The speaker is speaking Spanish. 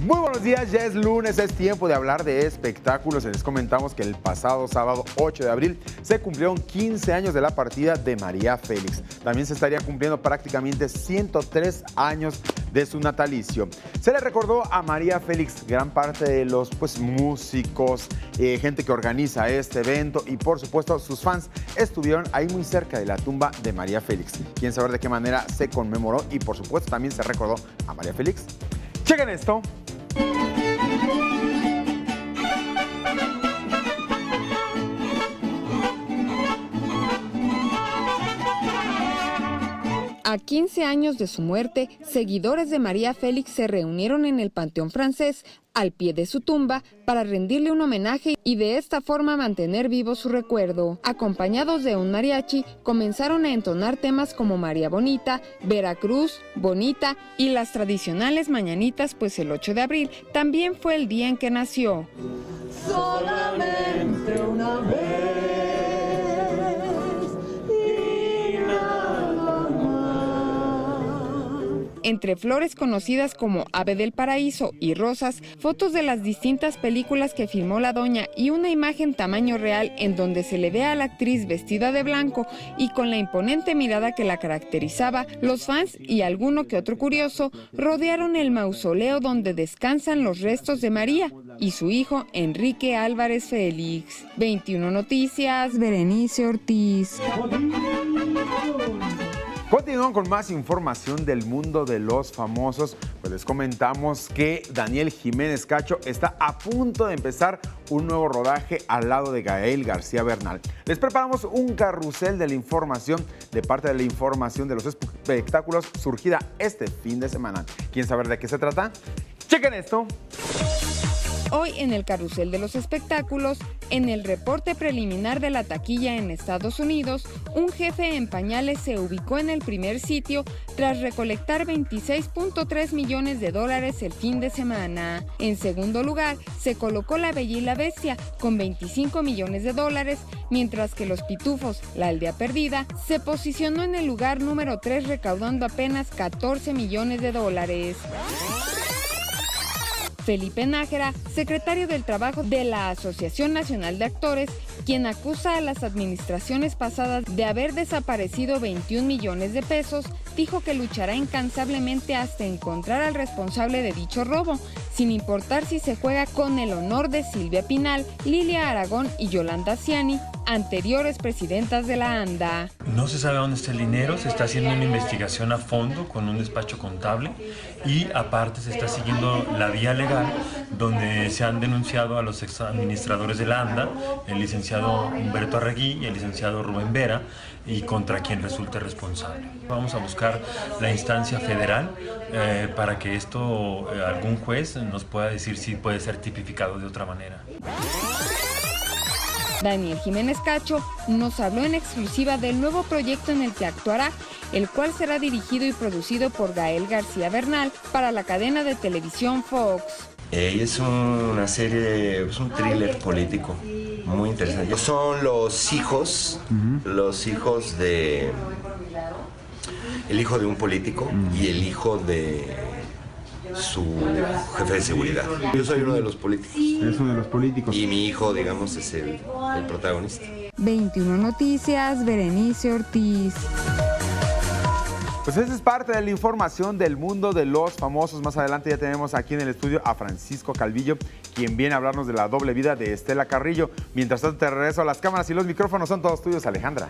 Muy buenos días, ya es lunes, es tiempo de hablar de espectáculos. Les comentamos que el pasado sábado 8 de abril se cumplieron 15 años de la partida de María Félix. También se estaría cumpliendo prácticamente 103 años de su natalicio. Se le recordó a María Félix gran parte de los músicos, gente que organiza este evento y por supuesto sus fans estuvieron ahí muy cerca de la tumba de María Félix. ¿Quieren saber de qué manera se conmemoró y por supuesto también se recordó a María Félix? Chequen esto. A 15 años de su muerte, seguidores de María Félix se reunieron en el Panteón Francés, al pie de su tumba, para rendirle un homenaje y de esta forma mantener vivo su recuerdo. Acompañados de un mariachi, comenzaron a entonar temas como María Bonita, Veracruz, Bonita y las tradicionales mañanitas, pues el 8 de abril también fue el día en que nació. Solamente una vez. Entre flores conocidas como Ave del Paraíso y rosas, fotos de las distintas películas que filmó la doña y una imagen tamaño real en donde se le ve a la actriz vestida de blanco y con la imponente mirada que la caracterizaba, los fans y alguno que otro curioso rodearon el mausoleo donde descansan los restos de María y su hijo Enrique Álvarez Félix. 21 Noticias, Berenice Ortiz. Continúan con más información del mundo de los famosos. Pues les comentamos que Daniel Jiménez Cacho está a punto de empezar un nuevo rodaje al lado de Gael García Bernal. Les preparamos un carrusel de la información, de parte de la información de los espectáculos surgida este fin de semana. ¿Quieren saber de qué se trata? ¡Chequen esto! Hoy en el carrusel de los espectáculos, en el reporte preliminar de la taquilla en Estados Unidos, un jefe en pañales se ubicó en el primer sitio tras recolectar $26.3 millones el fin de semana. En segundo lugar, se colocó La Bella y la Bestia con $25 millones, mientras que Los Pitufos, La Aldea Perdida, se posicionó en el lugar número 3 recaudando apenas $14 millones. Felipe Nájera, secretario del Trabajo de la Asociación Nacional de Actores, quien acusa a las administraciones pasadas de haber desaparecido 21 millones de pesos, dijo que luchará incansablemente hasta encontrar al responsable de dicho robo, sin importar si se juega con el honor de Silvia Pinal, Lilia Aragón y Yolanda Ciani, anteriores presidentas de la ANDA. No se sabe dónde está el dinero, se está haciendo una investigación a fondo con un despacho contable y aparte se está siguiendo la vía legal donde se han denunciado a los ex administradores de la ANDA, el licenciado Humberto Arregui y el licenciado Rubén Vera, y contra quien resulte responsable. Vamos a buscar la instancia federal para que esto algún juez nos pueda decir si puede ser tipificado de otra manera. Daniel Jiménez Cacho nos habló en exclusiva del nuevo proyecto en el que actuará, el cual será dirigido y producido por Gael García Bernal para la cadena de televisión Fox. Es una serie, es un thriller político muy interesante. Son los hijos de el hijo de un político y el hijo de su jefe de seguridad. Yo soy uno de los políticos. Es uno de los políticos. Y mi hijo, digamos, es el protagonista. 21 Noticias, Berenice Ortiz. Pues esa es parte de la información del mundo de los famosos. Más adelante ya tenemos aquí en el estudio a Francisco Calvillo, quien viene a hablarnos de la doble vida de Estela Carrillo. Mientras tanto te regreso a las cámaras y los micrófonos son todos tuyos, Alejandra.